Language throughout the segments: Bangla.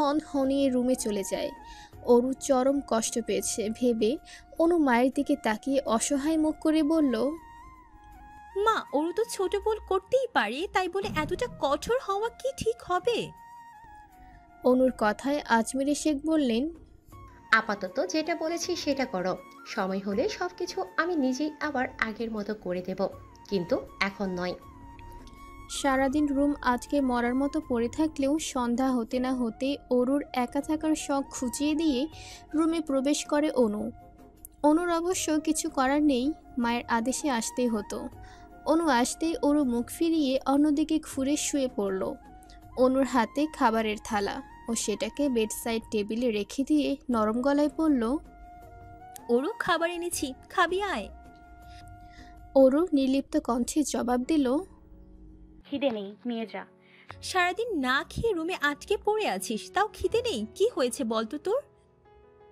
হনহনিয়ে রুমে চলে যায়। অরু চরম কষ্ট পেয়েছে ভেবে অনু মায়ের দিকে তাকিয়ে অসহায় মুখ করে বলল, মা, ওরও তো ছোট ভুল করতেই পারে, তাই বলে এতটা কঠোর হওয়া কি ঠিক হবে? অনুর কথায় আজমিরে শেখ বললেন, আপাতত যেটা বলেছি সেটা করো। সময় হলে সবকিছু আমি নিজেই আবার আগের মতো করে দেব, কিন্তু এখন নয়। সারাদিন রুম আজকে মরার মতো পড়ে থাকলেও সন্ধ্যা হতে না হতে অরুর একা থাকার শখ খুঁজিয়ে দিয়ে রুমে প্রবেশ করে অনু। অনুর অবশ্য কিছু করার নেই, মায়ের আদেশে আসতেই হতো। অনু আসতেই অরু মুখ ফিরিয়ে অন্যদিকে ঘুরে শুয়ে পড়ল। অনুর হাতে খাবারের থালা ও সেটাকে বেডসাইড টেবিলে রেখে দিয়ে নরম গলায় বলল, ওরও খাবার এনেছি, খাবি আয়। অরু নির্লিপ্ত কণ্ঠে জবাব দিল, খিদে নেই, নিয়ে যা। সারাদিন না খেয়ে রুমে আটকে পড়ে আছিস, তাও খিদে নেই? কি হয়েছে বলতো তোর?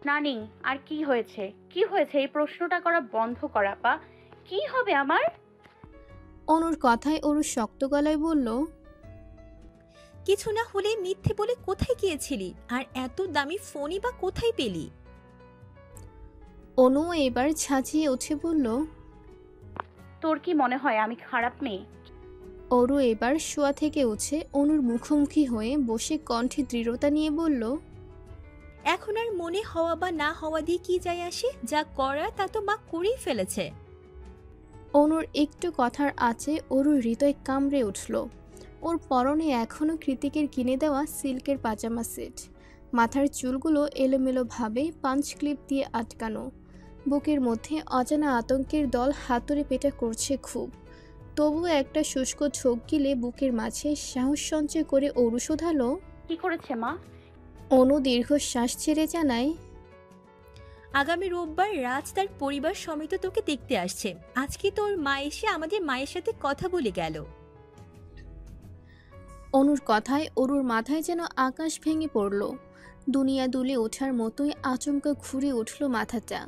নানি, আর কি হয়েছে? কি হয়েছে এই প্রশ্নটা করা বন্ধ করা পা। কি হবে আমার? অনুর কথায় অরু শক্ত গলায় বলল, কিছু না হলে মিথ্যে বলে কোথায় গিয়েছিলি? আর এত দামি ফোনই বা কোথায় পেলি? অনু এবার ঝাঁঝিয়ে উঠে বলল, তোর কি মনে হয় আমি খারাপ মেয়ে? অরু এবার শোয়া থেকে উঠে অনুর মুখোমুখি হয়ে বসে কণ্ঠে দৃঢ়তা নিয়ে বলল, এখন আর মনে হওয়া বা না হওয়া দিয়ে কি যায় আসে? যা করার তা তো মা করেই ফেলেছে। অনুর একটু কথার আছে অরুর হৃদয় কামড়ে উঠল। ওর পরনে এখনও কৃতিকের কিনে দেওয়া সিল্কের পাজামা সেট, মাথার চুলগুলো এলোমেলোভাবে পাঞ্চ ক্লিপ দিয়ে আটকানো, বুকের মধ্যে অজানা আতঙ্কের দল হাতুড়ে পেটা করছে খুব। তবুও একটা শুষ্ক ঝোঁক গিলে বুকের মাঝে সাহস সঞ্চয় করে অরু শোধালো। কি করেছে মা? অনু দীর্ঘশ্বাস ছেড়ে জানায়, আগামী রোববার রাজ তার পরিবার সমেত তোকে দেখতে আসছে। আজকে তোর মা এসে আমাদের মায়ের সাথে কথা বলে গেল। অনুর কথায় অরুর মাথায় যেন আকাশ ভেঙে পড়ল। দুনিয়া দুলে ওঠার মতোই আচমকা ঘুরে উঠল মাথাটা।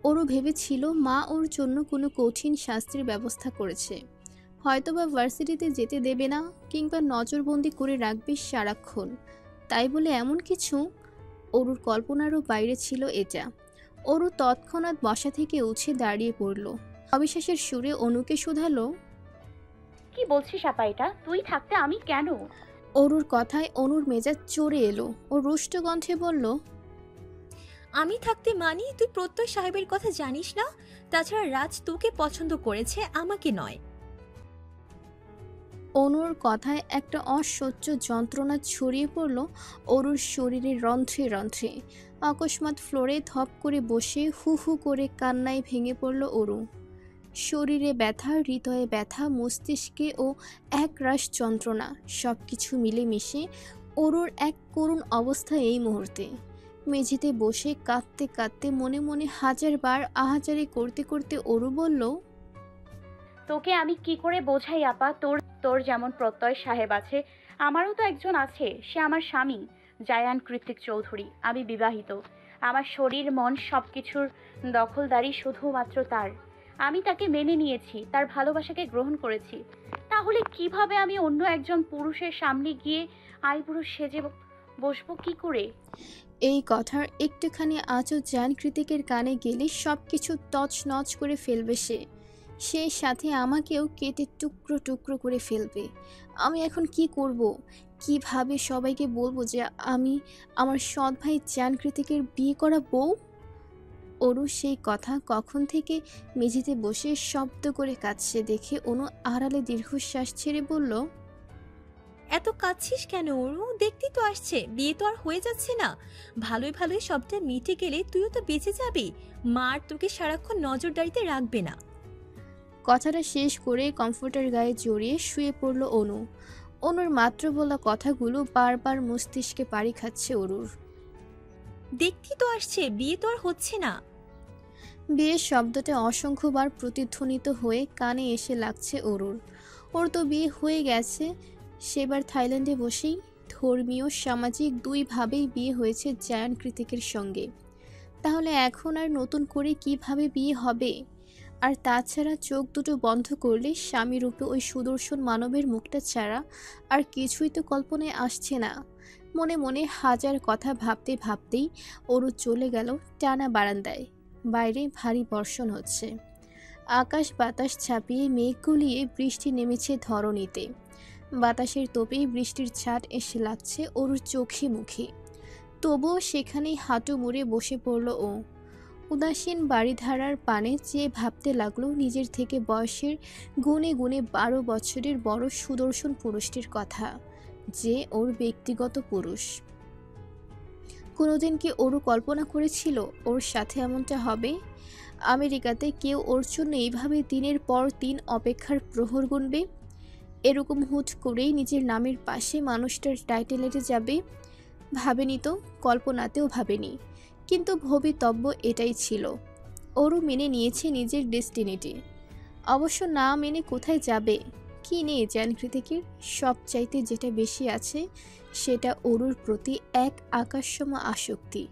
অরু ভেবেছিল মা ওর জন্য কোনো কঠিন শাস্তির ব্যবস্থা করেছে, হয়তোবা ভার্সিটিতে যেতে দেবে না কিংবা নজরবন্দি করে রাখবে সারাক্ষণ, তাই বলে এমন কিছু। অরুর কল্পনারও বাইরে ছিল এটা। অরু তৎক্ষণাৎ বসা থেকে উঠে দাঁড়িয়ে পড়ল, অবিশ্বাসের সুরে অনুকে শোধালো। কি বলছিস আপা এটা? তুই থাকতে আমি কেন? অরুর কথায় অনুর মেজাজ চড়ে এলো। ও রুষ্ট কণ্ঠে বলল, আমি থাকতে মানি? তুই প্রত্যয় সাহেবের কথা জানিস না? তাছাড়া রাজ তোকে পছন্দ করেছে, আমাকে নয়। অনুর কথায় একটা অসহ্য যন্ত্রণা ছড়িয়ে পড়ল অরুর শরীরে রন্ধ্রে রন্ধ্রে। অকস্মাৎ ফ্লোরে ধপ করে বসে হু হু করে কান্নায় ভেঙে পড়ল অরু। শরীরে ব্যথা, হৃদয়ে ব্যথা, মস্তিষ্কে ও একরাশ যন্ত্রণা, সব কিছু মিলেমিশে অরুর এক করুণ অবস্থা এই মুহূর্তে। মেঝেতে বসে কাঁদতে কাঁদতে মনে মনে হাজারবার আহাজারি করতে করতে অরু বলল, তোকে আমি কি করে বোঝাই আপা? তোর তোর যেমন প্রত্যয় সাহেব আছে, আমারও তো একজন আছে। সে আমার স্বামী, জায়ান কৃতিক চৌধুরী। আমি বিবাহিত। আমার শরীর মন সবকিছুর দখলদারি শুধুমাত্র তার। আমি তাকে মেনে নিয়েছি, তার ভালোবাসাকে গ্রহণ করেছি। তাহলে কিভাবে আমি অন্য একজন পুরুষের সামনে গিয়ে আইবুড়ো সেজে বসবো কি করে? এই কথার একটুখানি আজও জান কৃতিকের কানে গেলে সব কিছু তছনছ করে ফেলবে সে। সেই সাথে আমাকেও কেটে টুকরো টুকরো করে ফেলবে। আমি এখন কি করব? কিভাবে সবাইকে বলবো যে আমি আমার সৎ ভাই জান কৃতিকের বিয়ে করা বউ? অরু সেই কথা কখন থেকে মেঝেতে বসে শব্দ করে কাঁদছে দেখে অনু আড়ালে দীর্ঘশ্বাস ছেড়ে বলল, এত কাঁদছিস কেন ওরু? দেখতেই তো আসছে, বিয়ে তো আর হয়ে যাচ্ছে না। ভালোই ভালোই সবটা মিটে গেলে তুইও তো বেঁচে যাবি। মা আর তোকে সারাক্ষণ নজরদারিতে রাখবে না। কথাটা শেষ করে কমফোর্টার গায়ে জড়িয়ে শুয়ে পড়ল অনু। অনুর মাত্র বলা কথাগুলো বারবার মস্তিষ্কে পাড়ি খাচ্ছে অরুর। দেখতেই তো আসছে, বিয়ে তো আর হচ্ছে না। বিয়ের শব্দটা অসংখ্যবার প্রতিধ্বনিত হয়ে কানে এসে লাগছে অরুর। ওর তো বিয়ে হয়ে গেছে, সেবার থাইল্যান্ডে বসেই। ধর্মীয় সামাজিক দুইভাবেই বিয়ে হয়েছে জায়ান কৃতিকের সঙ্গে। তাহলে এখন আর নতুন করে কিভাবে বিয়ে হবে? আর তাছাড়া চোখ দুটো বন্ধ করলে স্বামীরূপে ওই সুদর্শন মানবের মুখটা ছাড়া আর কিছুই তো কল্পনায় আসছে না। মনে মনে হাজার কথা ভাবতে ভাবতেই অরু চলে গেল টানা বারান্দায়। বাইরে ভারী বর্ষণ হচ্ছে। আকাশ বাতাস ছাপিয়ে মেঘ গলিয়ে বৃষ্টি নেমেছে ধরণীতে। বাতাসের তোপে বৃষ্টির ছাট এসে লাগছে অরুর চোখে মুখে। তবুও সেখানেই হাঁটু মুড়ে বসে পড়ল ও। উদাসীন বাড়িধারার পানে চেয়ে ভাবতে লাগলো নিজের থেকে বয়সের গুণে গুণে 12 বছরের বড় সুদর্শন পুরুষটির কথা, যে ওর ব্যক্তিগত পুরুষ। কোনোদিন কি ওরও কল্পনা করেছিল ওর সাথে এমনটা হবে? আমেরিকাতে কেউ ওর জন্য এইভাবে দিনের পর দিন অপেক্ষার প্রহর গুনবে? এরকম হুট করেই নিজের নামের পাশে মানুষটার টাইটেল এটে যাবে? ভাবেনি তো, কল্পনাতেও ভাবেনি। কিন্তু ভবিতব্য এটাই ছিল। ওরও মেনে নিয়েছে নিজের ডেস্টিনিটি। অবশ্য না মেনে কোথায় যাবে? কি নেই জান কৃতিকের? সব চাইতে যেটা বেশি আছে সেটা অরুর প্রতি এক আকাশসম আসক্তি।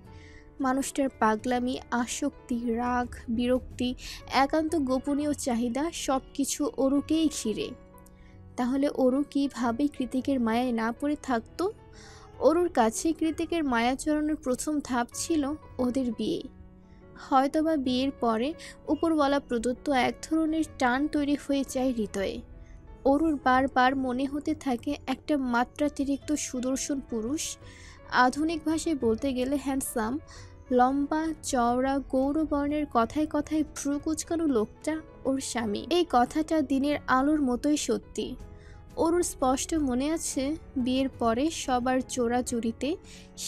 মানুষটার পাগলামি, আসক্তি, রাগ, বিরক্তি, একান্ত গোপনীয় চাহিদা সব কিছু অরুকেই ঘিরে। তাহলে অরু কীভাবে কৃতিকের মায়ায় না পড়ে থাকতো? অরুর কাছে কৃতিকের মায়া চড়ানোর প্রথম ধাপ ছিল ওদের বিয়ে। হয়তোবা বিয়ের পরে উপরওয়ালা প্রদত্ত এক ধরনের টান তৈরি হয়ে যায় হৃদয়ে। অরুর বারবার মনে হতে থাকে একটা মাত্রাতিরিক্ত সুদর্শন পুরুষ, আধুনিক ভাষায় বলতে গেলে হ্যান্ডসাম, লম্বা চওড়া গৌরবর্ণের কথায় কথায় ভ্রু কুচকানো লোকটা ওর স্বামী। এই কথাটা দিনের আলোর মতোই সত্যি। অরুর স্পষ্ট মনে আছে বিয়ের পরে সবার চোরাচুরিতে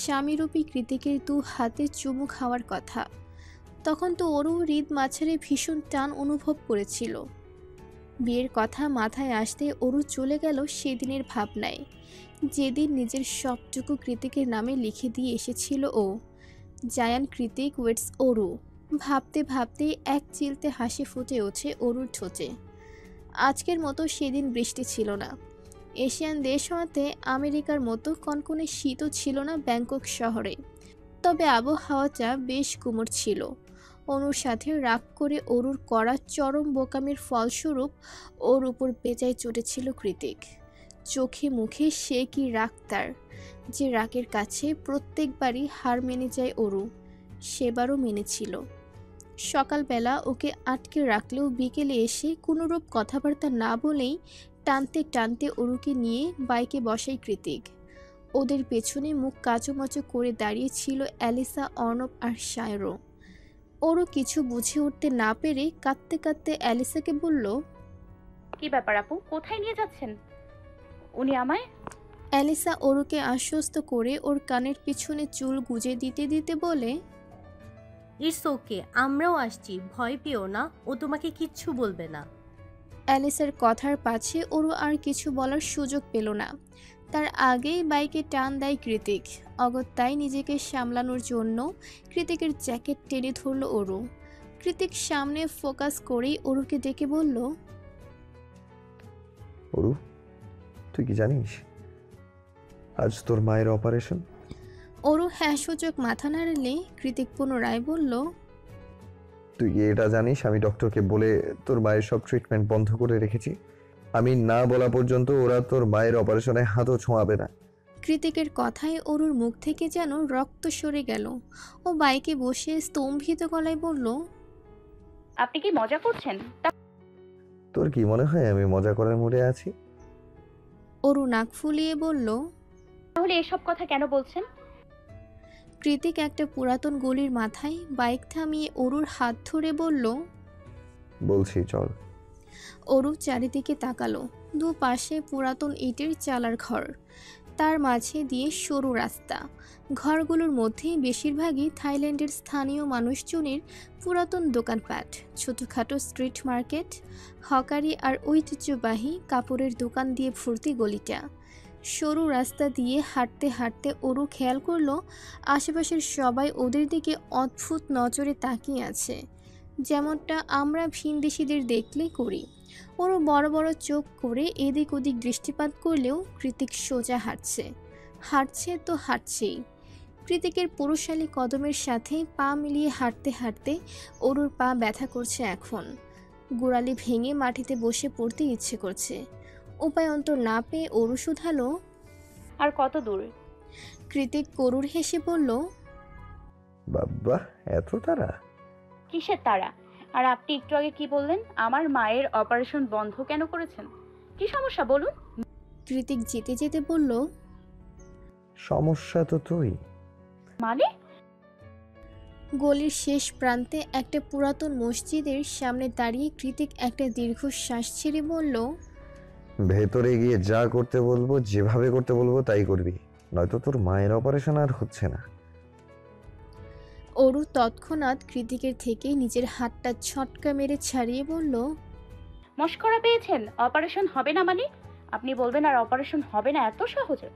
স্বামীরূপী কৃতিকের 2 হাতে চুমু খাওয়ার কথা। তখন তো অরু হৃদ মাঝারে ভীষণ টান অনুভব করেছিল। বিয়ের কথা মাথায় আসতে অরু চলে গেল সেদিনের ভাবনায়, যেদিন নিজের সবটুকু কৃতিকের নামে লিখে দিয়ে এসেছিল ও। জায়ান কৃতিক ওয়েটস অরু। ভাবতে ভাবতেই এক চিলতে হাসি ফুটে ওঠে অরুর ঠোঁটে। আজকের মতো সেদিন বৃষ্টি ছিল না। এশিয়ান দেশ হওয়াতে আমেরিকার মতো কনকনে শীতও ছিল না ব্যাংকক শহরে। তবে আবহাওয়াটা বেশ গুমোট ছিল। অনুর সাথে রাগ করে অরুর করা চরম বোকামির ফলস্বরূপ ওর উপর বেজায় চটেছিল কৃতিক। চোখে মুখে সে কি রাগ তার, যে রাগের কাছে প্রত্যেকবারই হার মেনে যায় অরু। সেবারও মেনেছিল। সকালবেলা ওকে আটকে রাখলেও বিকেলে এসে কোনোরূপ কথাবার্তা না বলেই টানতে টানতে অরুকে নিয়ে বাইকে বসাই কৃতিক। ওদের পেছনে মুখ কাচুমাচু করে দাঁড়িয়েছিল অ্যালিসা, অর্ণব আর সায়রও। অরু কিছু বুঝে উঠতে না পেরে কাঁদতে কাঁদতে অ্যালিসাকে বলল, কি ব্যাপার আপু, কোথায় নিয়ে যাচ্ছেন উনি আমায়? অ্যালিসা অরুকে আশ্বস্ত করে ওর কানের পিছনে চুল গুজে দিতে দিতে বলে, ইটস ওকে, আমরাও আসছি, ভয় পেও না, ও তোমাকে কিচ্ছু বলবে না। অ্যালিসার কথার পাছে অরু আর কিছু বলার সুযোগ পেল না। তার আগেই বাইকে টান দেয় কৃতিক। অগত্যায় নিজেকে সামলানোর জন্য কৃতিকের জ্যাকেট টেনে ধরল অরু। কৃতিক সামনে ফোকাস করেই অরুকে ডেকে বলল, অরু, তুই কি জানিস আজ তোর মায়ের অপারেশন? অরু হ্যাঁ সূচক মাথা নাড়লে কৃতিক পুনরায় বলল, তুই কি এটা জানিস আমি ডক্টরকে বলে তোর মায়ের সব ট্রিটমেন্ট বন্ধ করে রেখেছি? আমি না বলা পর্যন্ত ওরা তোর মায়ের অপারেশনে হাতও ছোঁয়াবে না। কৃতিকের কথায় অরুর মুখ থেকে যেন রক্ত সরে গেল। ও বাইকে বসে স্তম্ভিত গলায় বলল, আপনি কি মজা করছেন? তোর কি মনে হয় আমি মজা করার মুডে আছি? অরু নাক ফুলিয়ে বলল, তাহলে এসব কথা কেন বলছেন? কৃতিক একটা পুরাতন গলির মাথায় বাইক থামিয়ে অরুর হাত ধরে বলল, বলছি চল। অরু চারিদিকে তাকালো। দুপাশে পুরাতন ইটের চালার ঘর, তার মাঝে দিয়ে সরু রাস্তা। ঘরগুলোর মধ্যে বেশিরভাগই থাইল্যান্ডের স্থানীয় মানুষজনের পুরাতন দোকানপাট, ছোটোখাটো স্ট্রিট মার্কেট, হকারি আর ঐতিহ্যবাহী কাপড়ের দোকান দিয়ে ভর্তি গলিটা। সরু রাস্তা দিয়ে হাঁটতে হাঁটতে অরু খেয়াল করলো আশেপাশের সবাই ওদের দিকে অদ্ভুত নজরে তাকিয়ে আছে, যেমনটা আমরা ভিনদেশিদের দেখলে করি। ওরও বড় বড় চোখ করে এদিক ওদিক দৃষ্টিপাত করলেও কৃতিক সোজা হাঁটছে। হাঁটছে তো হাঁটছেই। কৃতিকের পুরুষালী কদমের সাথে পা মিলিয়ে হাঁটতে হাঁটতে অরুর পা ব্যথা করছে এখন। গোড়ালি ভেঙে মাটিতে বসে পড়তে ইচ্ছে করছে। উপায় অন্তর না পেয়ে অরু শুধালো, আর কত দূর? কৃতিক করুণ হেসে বলল, বাবা, এত তারা? কিসের তারা? আর আপনি একটু আগে কি বললেন? আমার মায়ের অপারেশন বন্ধ কেন করেছেন? কি সমস্যা বলুন? কৃতিক যেতে যেতে বলল, সমস্যা তো তুই। মানে? গলির শেষ প্রান্তে একটা পুরাতন মসজিদের সামনে দাঁড়িয়ে কৃতিক একটা দীর্ঘশ্বাস ছেড়ে বলল, ভেতরে গিয়ে যা করতে বলবো, যেভাবে করতে বলবো তাই করবি, নয়তো তোর মায়ের অপারেশন আর হচ্ছে না। অরু তৎক্ষণাৎ কৃতিকের থেকে নিজের হাতটা ছটকা মেরে ছাড়িয়ে বলল, মস্করা পেয়েছেন? অপারেশন হবে না মানে? আপনি বলবেন আর অপারেশন হবে না? এত সহজে?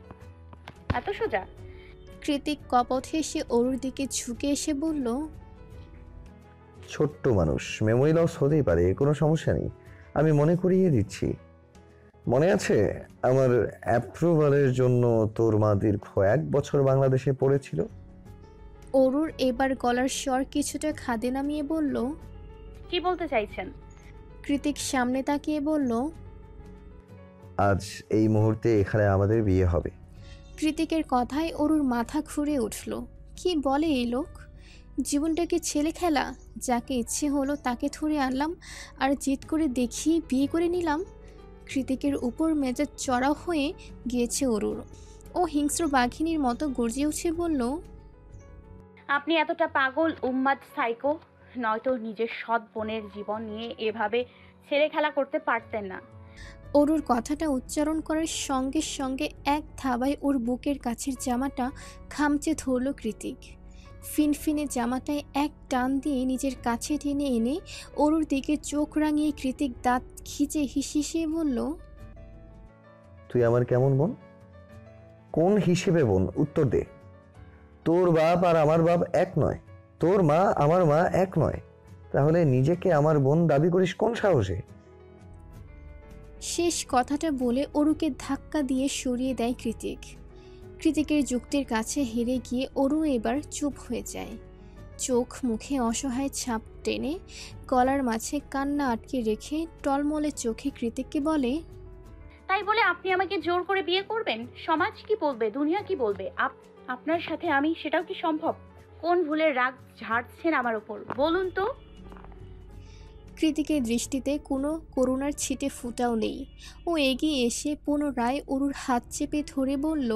এত সোজা? কৃতিক কপট হেসে অরুর দিকে ঝুঁকে এসে বলল, ছোট্ট মানুষ, মেমোরি লস হতেই পারে, কোনো সমস্যা নেই। আমি মনে করিয়ে দিচ্ছি। মনে আছে আমার অ্যাপ্রুভালের জন্য তোর মা দীর্ঘ 1 বছর বাংলাদেশে পড়েছিল? অরুর এবার গলার স্বর কিছুটা খাদে নামিয়ে বলল। কি বলতে চাইছেন? কৃতিক সামনে তাকিয়ে বলল, আজ এই মুহূর্তে এখানে আমাদের বিয়ে হবে। কৃতিকের কথায় অরুর মাথা ঘুরে উঠল। কি বলে এই লোক? জীবনটাকে ছেলে খেলা, যাকে ইচ্ছে হলো তাকে ধরে আনলাম আর জিদ করে দেখিয়ে বিয়ে করে নিলাম। কৃতিকের উপর মেজাজ চড়াও হয়ে গিয়েছে অরুর। ও হিংস্র বাঘিনীর মতো গর্জে উঠে বলল, আপনি এতটা পাগল উম্মাদ সাইকো, নয়তো নিজের সৎ বোনের জীবন নিয়ে এভাবে ছেলে খেলা করতে পারতেন না। অরুর কথাটা উচ্চারণ করার সঙ্গে সঙ্গে এক থাবায় ওর বুকের কাছের জামাটা খামচে ধরল কৃতিক। ফিনফিনে জামাটায় এক টান দিয়ে নিজের কাছে টেনে এনে অরুর দিকে চোখ রাঙিয়ে কৃতিক দাঁত খিচে হিসিয়ে বলল, তুই আমার কেমন বোন? কোন হিসেবে বোন? উত্তর দে। তোর বাপ আর আমার বাপ এক নয়, তোর মা আমার মা এক নয়, তাহলে নিজেকে আমার বোন দাবি করিস কোন সাহসে? শেষ কথাটা বলে অরুকে ধাক্কা দিয়ে সরিয়ে দেয় কৃতিক। কৃতিকের যুক্তির কাছে হেরে গিয়ে অরু এবার চুপ হয়ে যায়। চোখ মুখে অসহায় ছাপ টেনে গলার মাঝে কান্না আটকে রেখে টলমলে চোখে কৃতিককে বলে, তাই বলে আপনি আমাকে জোর করে বিয়ে করবেন? সমাজ কি বলবে, দুনিয়া কি বলবে? আপনার সাথে আমি, সেটাও কি সম্ভব? কোন ভুলের রাগ ঝাড়ছেন আমার ওপর বলুন তো? কৃতিকের দৃষ্টিতে কোনো করুণার ছিটে ফুটাও নেই। ও এগিয়ে এসে পুনরায় অরুর হাত চেপে ধরে বলল,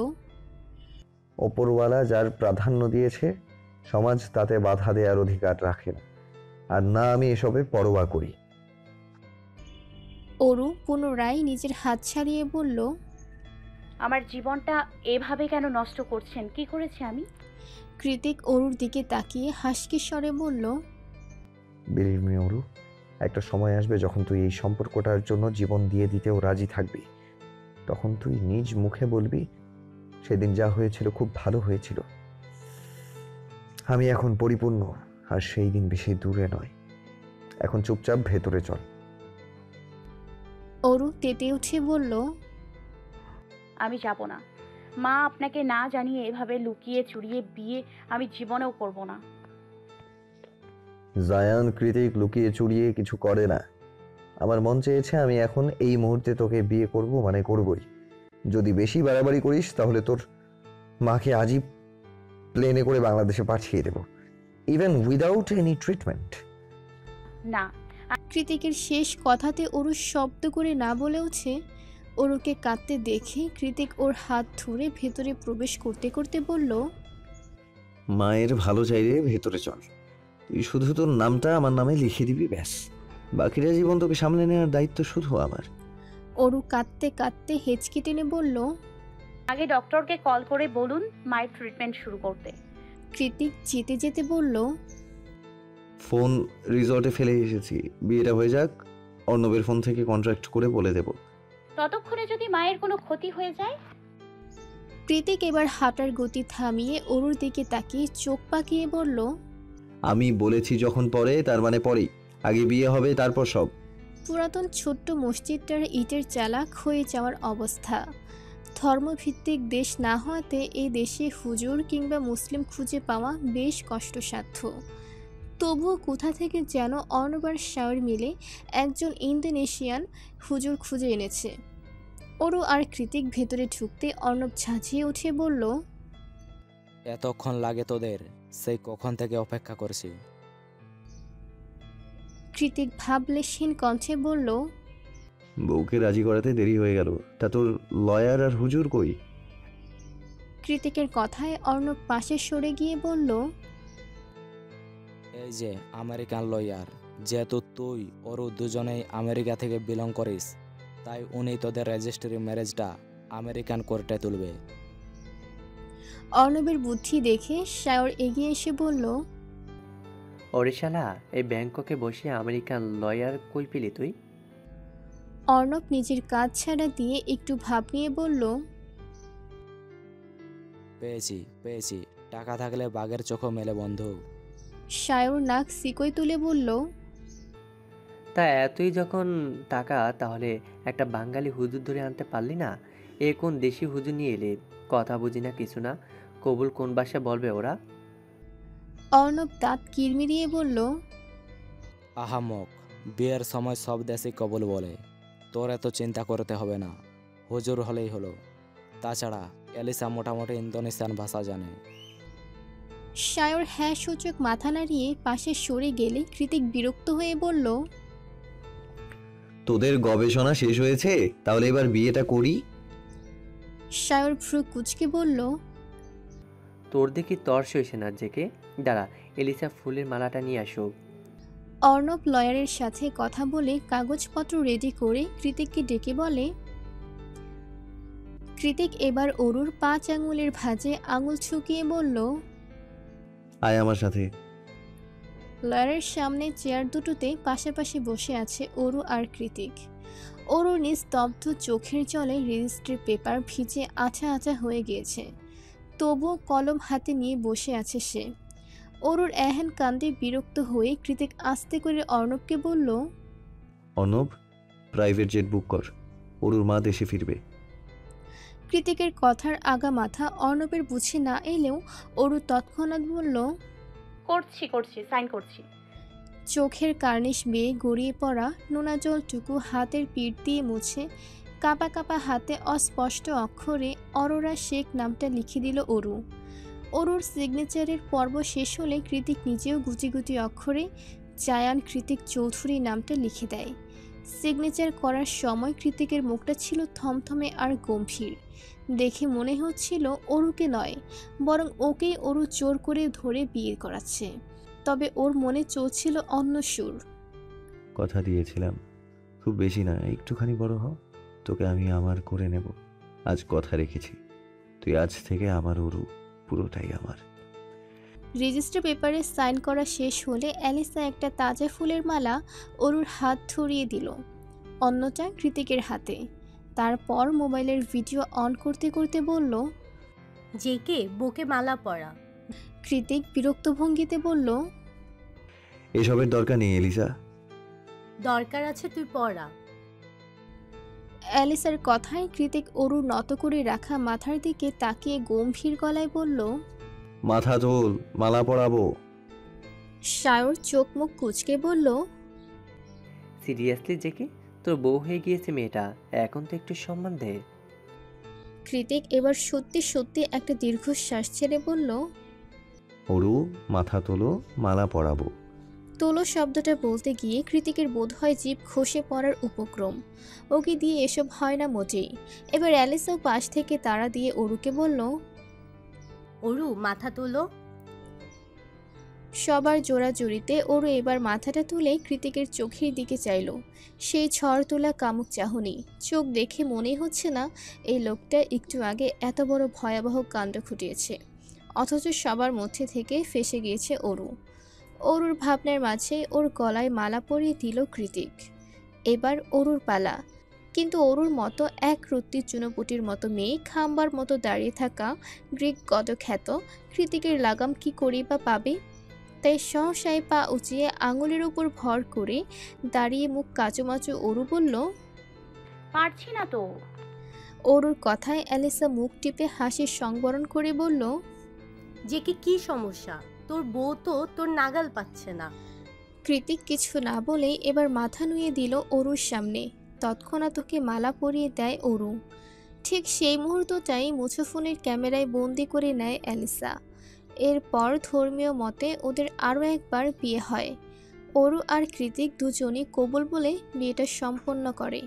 ওপরওয়ালা যার প্রাধান্য দিয়েছে, সমাজ তাতে বাধা দেওয়ার অধিকার রাখে না, আর না আমি এসবে পরোয়া করি। অরু পুনরায় নিজের হাত ছাড়িয়ে বলল, আমার জীবনটা এভাবে কেন নষ্ট করছেন? কি করেছি আমি? কৃতিক অরুর দিকে তাকিয়ে হাসকি স্বরে বলল, বিলিভ মি অরু, একটা সময় আসবে যখন তুই এই সম্পর্কটার জন্য জীবন দিয়ে দিতেও রাজি থাকবি। তখন তুই নিজ মুখে বলবি, সেদিন যা হয়েছিল খুব ভালো হয়েছিল। আমি এখন পরিপূর্ণ, আর সেই দিন বেশি দূরে নয়। এখন চুপচাপ ভেতরে চল। অরু তেতে উঠে বলল, আমি যাব না। মা আপনাকে না জানিয়ে এভাবে লুকিয়ে চুরিয়ে বিয়ে আমি জীবনেও করব না। জায়ান কৃতিক লুকিয়ে চুরিয়ে কিছু করে না। আমার মন চেয়েছে আমি এখন এই মুহূর্তে তোকে বিয়ে করব, মানে করবই। যদি বেশি বাড়াবাড়ি করিস তাহলে তোর মাকে আজই প্লেনে করে বাংলাদেশে পাঠিয়ে দেব, ইভেন উইদাউট এনি ট্রিটমেন্ট। না। কৃতিকের শেষ কথাতে অরু শব্দ করে না বলে ওঠে। অরুকে কাঁদতে দেখে কৃতিক ওর হাত ধরে ভেতরে প্রবেশ করতে করতে বলল, মায়ের ভালো চাইলে ভেতরে চল। তুই শুধু তোর নামটা আমার নামে লিখে দিবি, ব্যাস। বাকিটা জীবন তোকে সামলে নেওয়ার দায়িত্ব শুধু আমার। অরু কাঁদতে কাঁদতে হেঁচকি টেনে বলল, আগে ডক্টরকে কল করে বলুন মায়ের ট্রিটমেন্ট শুরু করতে। কৃতিক যেতে যেতে বলল, ফোন রিসর্টে ফেলে এসেছি, বিয়েটা হয়ে যাক, অর্ণবের ফোন থেকে কন্ট্রাক্ট করে বলে দেব। ততক্ষণে যদি মায়ের কোনো ক্ষতি হয়ে যায়? কৃতিক এবার হাঁটার গতি থামিয়ে অরুর দিকে তাকিয়ে চোখ পাকিয়ে বলল, আমি বলেছি যখন পরে, তার মানে পরেই। আগে বিয়ে হবে, তারপর সব। পুরাতন ছোট্ট মসজিদটার ইটের চালা ক্ষয়ে যাওয়ার অবস্থা। ধর্মভিত্তিক দেশ না হওয়াতে এই দেশে হুজুর কিংবা মুসলিম খুঁজে পাওয়া বেশ কষ্টসাধ্য। তবুও কোথা থেকে যেন অর্ণবার শাওর মিলে একজন ইন্দোনেশিয়ান হুজুর খুঁজে এনেছে। অরু আর কৃতিক ভেতরে ঢুকতে অর্ণব ঝাঁঝিয়ে উঠে বলল, এতক্ষণ লাগে তোদের? সেই কখন থেকে অপেক্ষা করছি। কৃতিক ভাবলেশহীন কণ্ঠে বলল, বউকে রাজি করাতে দেরি হয়ে গেল। তা তোর লয়ার আর হুজুর কই? কৃতিকের কথায় অর্ণব পাশে সরে গিয়ে বলল, এই যে আমেরিকান লয়ার, যেহেতু তুই ওরও দুজনেই আমেরিকা থেকে বিলং করিস, তাই উনি তোদের রেজিস্ট্রি ম্যারেজটা আমেরিকান কোর্টে তুলবে। অর্ণবের বুদ্ধি দেখে সায়র এগিয়ে এসে বলল, ওরে এই ব্যাংককে বসে আমেরিকান লয়ার কই পেলি তুই? অর্ণব নিজের কাজ ছাড়া দিয়ে একটু ভাব নিয়ে বলল, পেয়েছি, টাকা থাকলে বাঘের চোখও মেলে বন্ধু। সায়র নাক সিকই তুলে বলল, তা এতই যখন টাকা, তাহলে একটা বাঙালি হুজুর ধরে আনতে পারলি না? এ কোন দেশি হুজুর নিয়ে এলি? কথা বুঝি না, কিছু না। কবুল কোন ভাষায় বলবে ওরা? অর্ণব দাঁত কিরমিরিয়ে বলল, আহামক, বিয়ের সময় সব দেশে কবুল বলে, তোর এত চিন্তা করতে হবে না, হুজুর হলেই হলো। তাছাড়া এলিসা মোটামুটি ইন্দোনেশিয়ান ভাষা জানে। সায়র হ্যাঁ সূচক মাথা নাড়িয়ে পাশে সরে গেলে কৃতিক বিরক্ত হয়ে বলল, তোদের গবেষণা শেষ হয়েছে? তাহলে এবার বিয়েটা করি। সায়র ভ্রু কুচকে বলল, তোর দেখি তর্স হয়েছে না জেকে। দাঁড়া, এলিসা ফুলের মালাটা নিয়ে আসুক। অর্ণব লয়ারের সাথে কথা বলে কাগজপত্র রেডি করে কৃতিককে ডেকে বলে। কৃতিক এবার অরুর 5 আঙুলের ভাঁজে আঙুল ছুকিয়ে বলল, আয় আমার সাথে। লয়ারের সামনে চেয়ার দুটোতে পাশাপাশি বসে আছে অরু আর কৃতিক। অরুর নিস্তব্ধ চোখের জলে রেজিস্ট্রির পেপার ভিজে আঠা আঠা হয়ে গিয়েছে, তবুও কলম হাতে নিয়ে বসে আছে সে। অরুর এহেন কাণ্ডে বিরক্ত হয়ে কৃতিক আস্তে করে অর্ণবকে বলল, অর্ণব, প্রাইভেট জেট বুক কর, অরুর মা দেশে ফিরবে। কৃতিকের কথার আগা মাথা অর্ণবের বুঝে না এলেও অরু তৎক্ষণাৎ বলল, করছি, সাইন করছি। চোখের কার্নিশ বেয়ে গড়িয়ে পড়া নোনা জলটুকু হাতের পিঠ দিয়ে মুছে কাঁপা কাঁপা হাতে অস্পষ্ট অক্ষরে অরোরা শেখ নামটা লিখে দিল অরু। অরুর সিগনেচারের পর্ব শেষ হলে কৃতিক নিজেও গুটি গুটি অক্ষরে জায়ান কৃতিক চৌধুরী নামটা লিখে দেয়। সিগনেচার করার সময় কৃতিকের মুখটা ছিল থমথমে আর গম্ভীর। দেখে মনে হচ্ছিল অরুকে নয়, বরং ওকেই অরু জোর করে ধরে বিয়ে করাচ্ছে। তবে ওর মনে চলছিল অন্য সুর। কথা দিয়েছিলাম, খুব বেশি না, একটুখানি বড় হ, তোকে আমি আমার করে নেব। আজ কথা রেখেছি, তুই আজ থেকে আমার অরু, পুরোটাই আমার। রেজিস্টার পেপারে সাইন করা শেষ হলে অ্যালিসা একটা তাজা ফুলের মালা অরুর হাত ধরিয়ে দিল, অন্যটা কৃতিকের হাতে। তারপর মোবাইলের ভিডিও অন করতে করতে বলল, জেকে বুকে মালা পরা। কৃতিক বিরক্ত ভঙ্গিতে বলল, এসবের দরকার নেই এলিসা। দরকার আছে, তুই পরা। অ্যালিসার কথায় কৃতিক অরুর নত করে রাখা মাথার দিকে তাকিয়ে গম্ভীর গলায় বলল, মাথা তোল, মালা পরাবো। সায়র চোখ মুখ কুচকে বলল, সিরিয়াসলি জেকে, তোর বউ হয়ে গিয়েছে মেয়েটা, এখন তো একটু সম্মান দে। কৃতিক এবার সত্যি সত্যি একটা দীর্ঘশ্বাস ছেড়ে বলল, অরু, মাথা তোলো, মালা পরাবো। তোলো শব্দটা বলতে গিয়ে কৃতিকের বোধ হয় জিভ খসে পড়ার উপক্রম। ওকে দিয়ে এসব হয় না মোটেই। এবার অ্যালিসাও পাশ থেকে তাড়া দিয়ে অরুকে বলল, অরু, মাথা তোলো। সবার জোড়াজুড়িতে অরু এবার মাথাটা তুলে কৃতিকের চোখের দিকে চাইল। সেই ঝড় তোলা কামুক চাহনি, চোখ দেখে মনে হচ্ছে না এই লোকটা একটু আগে এত বড় ভয়াবহ কাণ্ড ঘটিয়েছে, অথচ সবার মধ্যে থেকে ফেসে গিয়েছে অরু। অরুর ভাবনার মাঝে ওর গলায় মালা পরিয়ে দিল কৃতিক। এবার অরুর পালা। কিন্তু অরুর মতো এক রত্তি চুনোপুটির মতো মেয়ে খাম্বার মতো দাঁড়িয়ে থাকা গ্রিক গদখ্যাত কৃতিকের লাগাম কি করেই বা পাবে? তাই সহসায় পা উঁচিয়ে আঙুলের উপর ভর করে দাঁড়িয়ে মুখ কাচুমাচু অরু বলল, পারছি না তো। অরুর কথায় অ্যালিসা মুখ টিপে হাসির সংবরণ করে বলল, জেকে কি সমস্যা? তোর বউ তো তোর নাগাল পাচ্ছে না। কৃতিক কিছু না বলেই এবার মাথা নুয়ে দিল অরুর সামনে। তৎক্ষণাৎ ওকে মালা পরিয়ে দেয় অরু। ঠিক সেই মুহূর্তটাই মুঠোফোনের ক্যামেরায় বন্দি করে নেয় অ্যালিসা। এরপর ধর্মীয় মতে ওদের আরও একবার বিয়ে হয়। অরু আর কৃতিক দুজনই কবুল বলে বিয়েটা সম্পন্ন করে।